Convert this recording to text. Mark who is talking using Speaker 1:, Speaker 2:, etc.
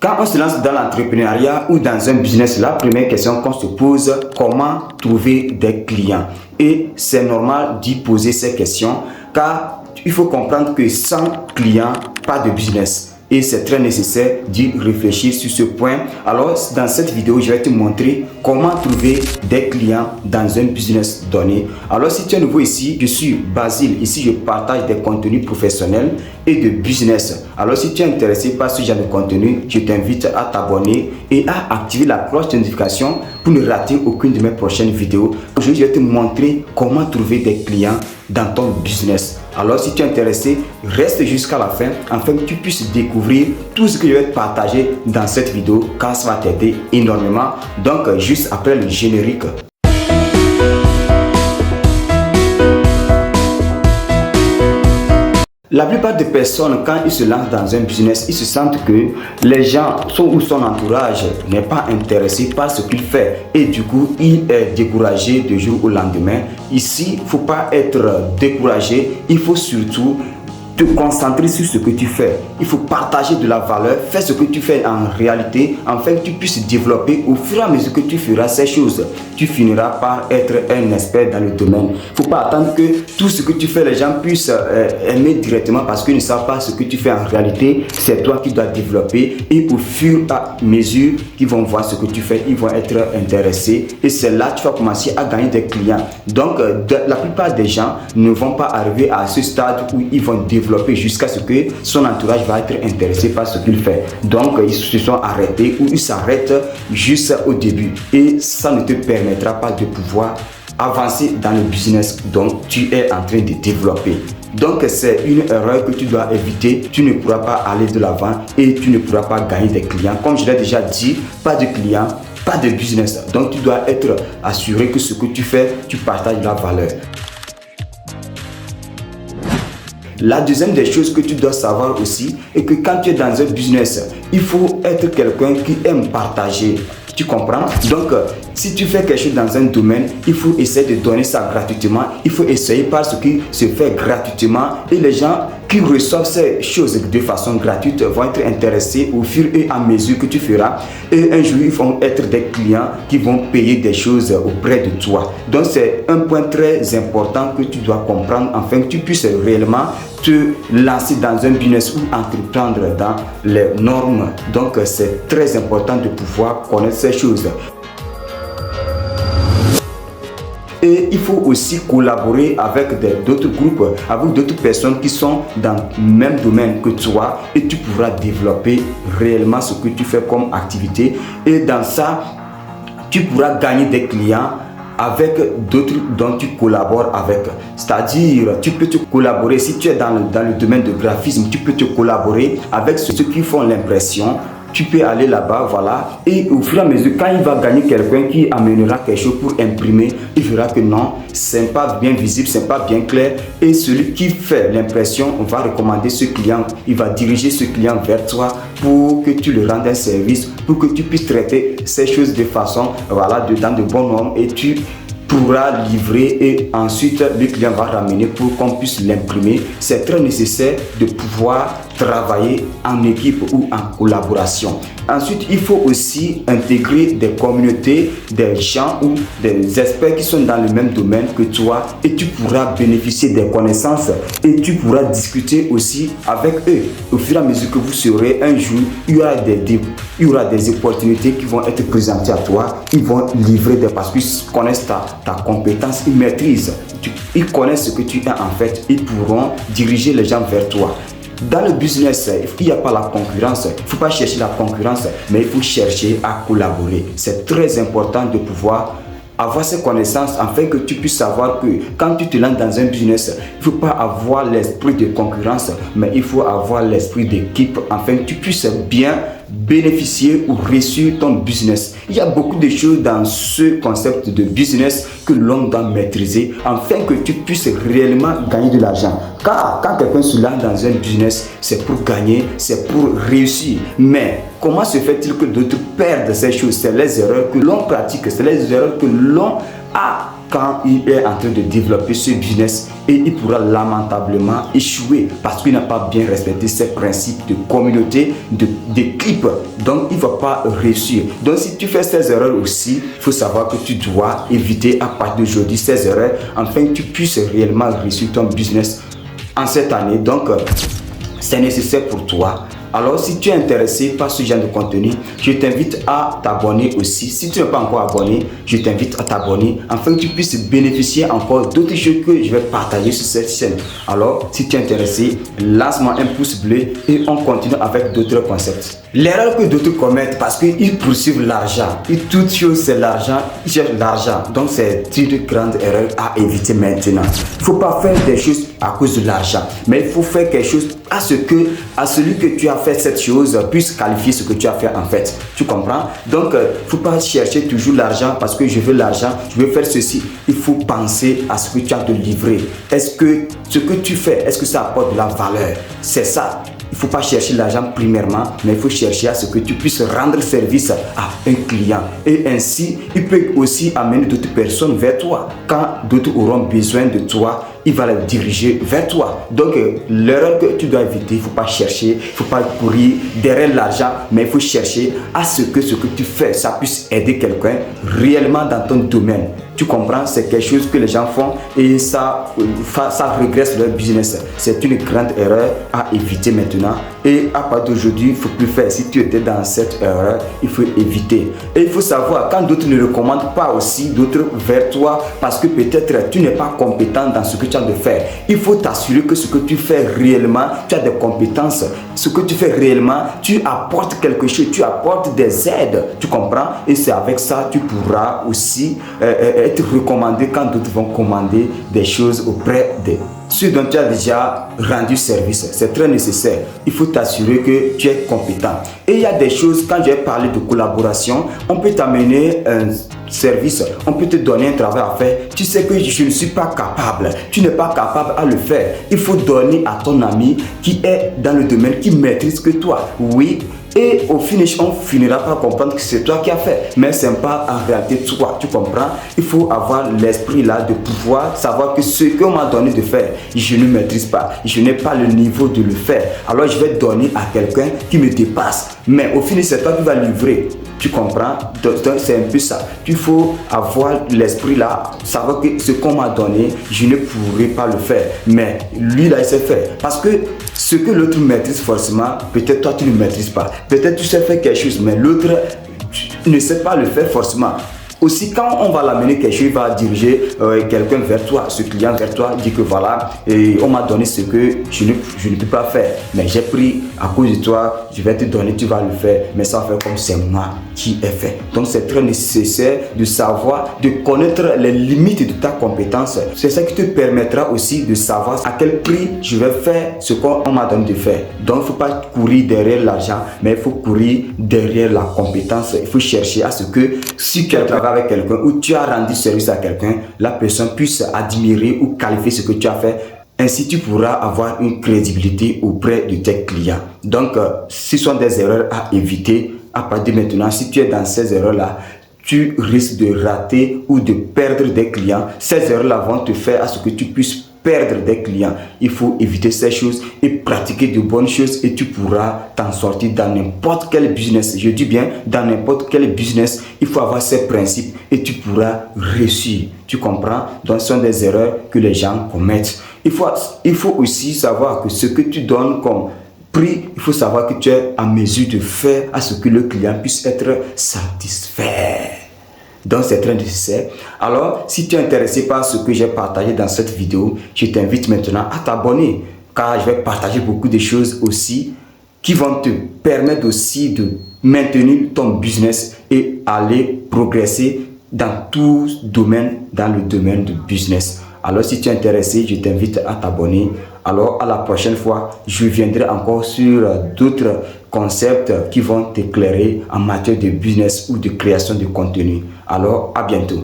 Speaker 1: Quand on se lance dans l'entrepreneuriat ou dans un business, la première question qu'on se pose, comment trouver des clients? Et c'est normal d'y poser ces questions car il faut comprendre que sans clients, pas de business. Et c'est très nécessaire d'y réfléchir sur ce point. Alors, dans cette vidéo, je vais te montrer comment trouver des clients dans un business donné. Alors, si tu es nouveau ici, je suis Basile. Ici, je partage des contenus professionnels et de business. Alors, si tu es intéressé par ce genre de contenu, je t'invite à t'abonner et à activer la cloche de notification pour ne rater aucune de mes prochaines vidéos. Aujourd'hui, je vais te montrer comment trouver des clients dans ton business. Alors, si tu es intéressé, reste jusqu'à la fin afin que tu puisses découvrir tout ce que je vais te partager dans cette vidéo car ça va t'aider énormément. Donc, juste après le générique. La plupart des personnes, quand ils se lancent dans un business, ils se sentent que les gens ou son entourage n'est pas intéressé par ce qu'il fait et du coup, il est découragé du jour au lendemain. Ici, il ne faut pas être découragé, il faut surtout te concentrer sur ce que tu fais. Il faut partager de la valeur, faire ce que tu fais en réalité, afin que tu puisses développer au fur et à mesure que tu feras ces choses. Tu finiras par être un expert dans le domaine. Il ne faut pas attendre que tout ce que tu fais, les gens puissent aimer directement parce qu'ils ne savent pas ce que tu fais en réalité. C'est toi qui dois développer et au fur et à mesure qu'ils vont voir ce que tu fais, ils vont être intéressés et c'est là que tu vas commencer à gagner des clients. Donc, la plupart des gens ne vont pas arriver à ce stade où ils vont développer jusqu'à ce que son entourage va être intéressé par ce qu'il fait. Donc, ils se sont arrêtés ou ils s'arrêtent juste au début. Et ça ne te permettra pas de pouvoir avancer dans le business dont tu es en train de développer. Donc, c'est une erreur que tu dois éviter. Tu ne pourras pas aller de l'avant et tu ne pourras pas gagner des clients. Comme je l'ai déjà dit, pas de clients, pas de business. Donc, tu dois être assuré que ce que tu fais, tu partages la valeur. La deuxième des choses que tu dois savoir aussi est que quand tu es dans un business, il faut être quelqu'un qui aime partager. Tu comprends? Donc, si tu fais quelque chose dans un domaine, il faut essayer de donner ça gratuitement. Il faut essayer par ce qui se fait gratuitement. Et les gens qui reçoivent ces choses de façon gratuite vont être intéressés au fur et à mesure que tu feras. Et un jour, ils vont être des clients qui vont payer des choses auprès de toi. Donc, c'est un point très important que tu dois comprendre afin que tu puisses réellement te lancer dans un business ou entreprendre dans les normes. Donc, c'est très important de pouvoir connaître ces choses. Et il faut aussi collaborer avec d'autres groupes, avec d'autres personnes qui sont dans le même domaine que toi et tu pourras développer réellement ce que tu fais comme activité. Et dans ça, tu pourras gagner des clients avec d'autres dont tu collabores avec. C'est-à-dire, tu peux te collaborer, si tu es dans le domaine de graphisme, tu peux te collaborer avec ceux qui font l'impression. Tu peux aller là-bas, voilà, et au fur et à mesure, quand il va gagner quelqu'un qui amènera quelque chose pour imprimer, il verra que non, c'est pas bien visible, c'est pas bien clair, et celui qui fait l'impression, on va recommander ce client, il va diriger ce client vers toi pour que tu le rendes un service, pour que tu puisses traiter ces choses de façon, voilà, dans de bonnes normes, et tu pourra livrer et ensuite le client va ramener pour qu'on puisse l'imprimer. C'est très nécessaire de pouvoir travailler en équipe ou en collaboration. Ensuite, il faut aussi intégrer des communautés, des gens ou des experts qui sont dans le même domaine que toi et tu pourras bénéficier des connaissances et tu pourras discuter aussi avec eux. Au fur et à mesure que vous serez un jour, il y aura des opportunités qui vont être présentées à toi. Ils vont livrer parce qu'ils connaissent ta compétence, ils maîtrisent, ils connaissent ce que tu es en fait, ils pourront diriger les gens vers toi. Dans le business, il n'y a pas la concurrence, il ne faut pas chercher la concurrence, mais il faut chercher à collaborer. C'est très important de pouvoir avoir ces connaissances afin que tu puisses savoir que quand tu te lances dans un business, il ne faut pas avoir l'esprit de concurrence, mais il faut avoir l'esprit d'équipe afin que tu puisses bien bénéficier ou réussir ton business. Il y a beaucoup de choses dans ce concept de business que l'homme doit maîtriser afin que tu puisses réellement gagner de l'argent. Car quand quelqu'un se lance dans un business, c'est pour gagner, c'est pour réussir. Mais comment se fait-il que d'autres perdent ces choses? C'est les erreurs que l'on pratique, c'est les erreurs que l'on a quand il est en train de développer ce business et il pourra lamentablement échouer parce qu'il n'a pas bien respecté ses principes de communauté, d'équipe. Donc, il ne va pas réussir. Donc, si tu fais ces erreurs aussi, il faut savoir que tu dois éviter à partir d'aujourd'hui ces erreurs afin que tu puisses réellement réussir ton business en cette année. Donc, c'est nécessaire pour toi. Alors, si tu es intéressé par ce genre de contenu, je t'invite à t'abonner aussi. Si tu n'es pas encore abonné, je t'invite à t'abonner afin que tu puisses bénéficier encore d'autres choses que je vais partager sur cette chaîne. Alors, si tu es intéressé, lance-moi un pouce bleu et on continue avec d'autres concepts. L'erreur que d'autres commettent parce qu'ils poursuivent l'argent. Et toute chose, c'est l'argent. Ils cherchent l'argent. Donc, c'est une grande erreur à éviter maintenant. Il ne faut pas faire des choses à cause de l'argent, mais il faut faire quelque chose à celui que tu as fait cette chose puisse qualifier ce que tu as fait en fait. Tu comprends? Donc, il ne faut pas chercher toujours l'argent parce que je veux l'argent, je veux faire ceci. Il faut penser à ce que tu as de livrer. Est-ce que ce que tu fais, est-ce que ça apporte de la valeur? C'est ça. Il ne faut pas chercher l'argent premièrement, mais il faut chercher à ce que tu puisses rendre service à un client. Et ainsi, il peut aussi amener d'autres personnes vers toi. Quand d'autres auront besoin de toi, il va les diriger vers toi. Donc, l'erreur que tu dois éviter, il ne faut pas chercher, il ne faut pas courir derrière l'argent, mais il faut chercher à ce que tu fais, ça puisse aider quelqu'un réellement dans ton domaine. Tu comprends? C'est quelque chose que les gens font et ça régresse leur business. C'est une grande erreur à éviter maintenant. Et à partir d'aujourd'hui, il ne faut plus faire. Si tu étais dans cette erreur, il faut éviter. Et il faut savoir, quand d'autres ne recommandent pas aussi d'autres vers toi, parce que peut-être tu n'es pas compétent dans ce que tu as de faire. Il faut t'assurer que ce que tu fais réellement, tu as des compétences. Ce que tu fais réellement, tu apportes quelque chose, tu apportes des aides. Tu comprends? Et c'est avec ça que tu pourras aussi être recommandé quand d'autres vont commander des choses auprès de ceux dont tu as déjà rendu service. C'est très nécessaire. Il faut t'assurer que tu es compétent. Et il y a des choses, quand j'ai parlé de collaboration, on peut t'amener un service, on peut te donner un travail à faire. Tu sais que je ne suis pas capable, tu n'es pas capable à le faire. Il faut donner à ton ami qui est dans le domaine, qui maîtrise que toi. Oui. Et au finish, on finira par comprendre que c'est toi qui as fait. Mais ce n'est pas en réalité toi, tu comprends? Il faut avoir l'esprit là de pouvoir savoir que ce qu'on m'a donné de faire, je ne maîtrise pas. Je n'ai pas le niveau de le faire. Alors je vais donner à quelqu'un qui me dépasse. Mais au finish, c'est toi qui vas livrer. Tu comprends? Donc c'est un peu ça. Il faut avoir l'esprit là, savoir que ce qu'on m'a donné, je ne pourrai pas le faire. Mais lui là, il sait faire. Parce que ce que l'autre maîtrise forcément, peut-être toi tu ne maîtrises pas. Peut-être tu sais faire quelque chose, mais l'autre ne sait pas le faire forcément. Aussi, quand on va l'amener quelque chose, il va diriger quelqu'un vers toi, ce client vers toi, dit que voilà, et on m'a donné ce que je ne peux pas faire. Mais j'ai pris à cause de toi, je vais te donner, tu vas le faire. Mais ça va faire comme c'est moi qui ai fait. Donc c'est très nécessaire de savoir, de connaître les limites de ta compétence. C'est ça qui te permettra aussi de savoir à quel prix je vais faire ce qu'on m'a donné de faire. Donc il ne faut pas courir derrière l'argent, mais il faut courir derrière la compétence. Il faut chercher à ce que si tu travailles avec quelqu'un ou tu as rendu service à quelqu'un, la personne puisse admirer ou qualifier ce que tu as fait. Ainsi, tu pourras avoir une crédibilité auprès de tes clients. Donc, ce sont des erreurs à éviter. À partir de maintenant, si tu es dans ces erreurs-là, tu risques de rater ou de perdre des clients. Ces erreurs-là vont te faire à ce que tu puisses perdre des clients. Il faut éviter ces choses et pratiquer de bonnes choses et tu pourras t'en sortir dans n'importe quel business. Je dis bien dans n'importe quel business, il faut avoir ces principes et tu pourras réussir. Tu comprends? Donc ce sont des erreurs que les gens commettent. Il faut aussi savoir que ce que tu donnes comme prix, il faut savoir que tu es en mesure de faire à ce que le client puisse être satisfait. Donc c'est très nécessaire. Alors si tu es intéressé par ce que j'ai partagé dans cette vidéo, je t'invite maintenant à t'abonner car je vais partager beaucoup de choses aussi qui vont te permettre aussi de maintenir ton business et aller progresser dans tout domaine, dans le domaine du business. Alors si tu es intéressé, je t'invite à t'abonner. Alors à la prochaine fois, je viendrai encore sur d'autres concepts qui vont t'éclairer en matière de business ou de création de contenu. Alors à bientôt.